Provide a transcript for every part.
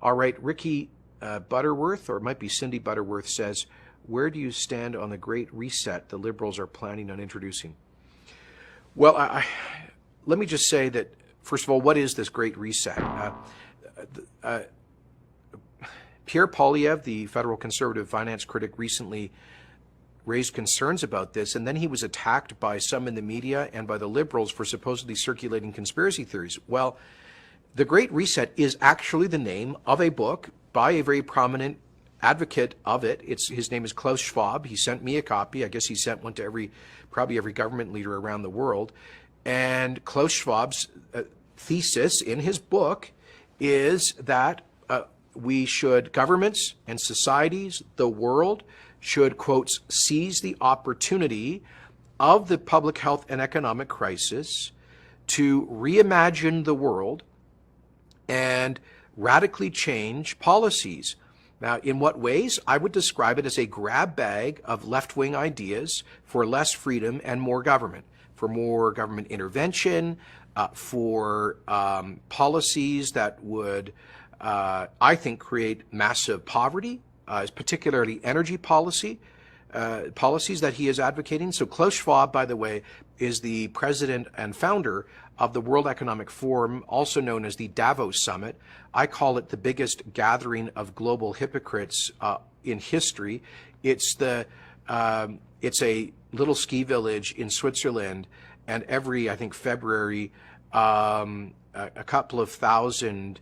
All right, Ricky Butterworth, or it might be Cindy Butterworth, says, where do you stand on the Great Reset the Liberals are planning on introducing? Well, let me just say that, first of all, what is this Great Reset? Pierre Poilievre, the federal conservative finance critic, recently raised concerns about this, and then he was attacked by some in the media and by the Liberals for supposedly circulating conspiracy theories. Well, the Great Reset is actually the name of a book by a very prominent advocate of it. His name is Klaus Schwab. He sent me a copy. I guess he sent one to probably every government leader around the world. And Klaus Schwab's thesis in his book is that governments and societies, the world, should, quote, seize the opportunity of the public health and economic crisis to reimagine the world and radically change policies. Now, in what ways? I would describe it as a grab bag of left-wing ideas for less freedom and more government, for more government intervention, for policies that would, I think, create massive poverty, particularly energy policies that he is advocating. So Klaus Schwab, by the way, is the president and founder of the World Economic Forum, also known as the Davos Summit. I call it the biggest gathering of global hypocrites in history. It's a little ski village in Switzerland, and every, I think, February, a couple of thousand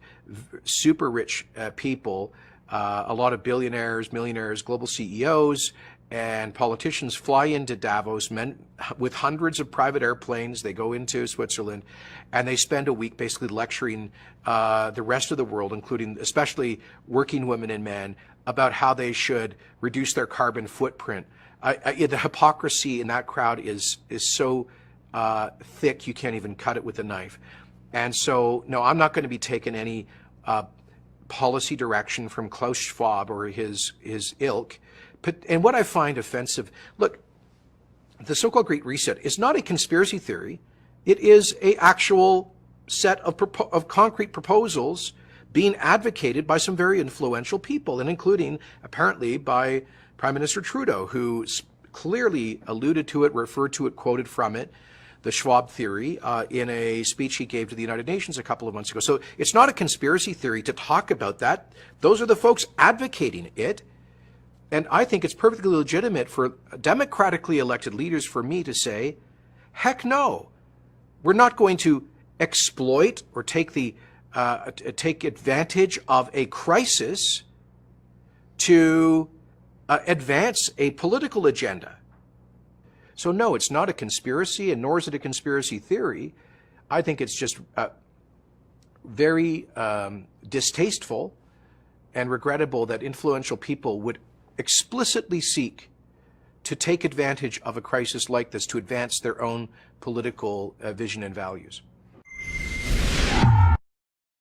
super rich people, a lot of billionaires, millionaires, global CEOs, and politicians fly into Davos, men with hundreds of private airplanes. They go into Switzerland, and they spend a week basically lecturing the rest of the world, including especially working women and men, about how they should reduce their carbon footprint. The hypocrisy in that crowd is so thick you can't even cut it with a knife. And so, no, I'm not going to be taking any policy direction from Klaus Schwab or his ilk. And what I find offensive, look, the so-called Great Reset is not a conspiracy theory. It is an actual set of concrete proposals being advocated by some very influential people, and including, apparently, by Prime Minister Trudeau, who clearly alluded to it, referred to it, quoted from it, the Schwab theory, in a speech he gave to the United Nations a couple of months ago. So it's not a conspiracy theory to talk about that. Those are the folks advocating it. And I think it's perfectly legitimate for democratically elected leaders, for me to say, heck no, we're not going to exploit or take advantage of a crisis to advance a political agenda. So no, it's not a conspiracy, and nor is it a conspiracy theory. I think it's just very distasteful and regrettable that influential people would explicitly seek to take advantage of a crisis like this to advance their own political vision and values.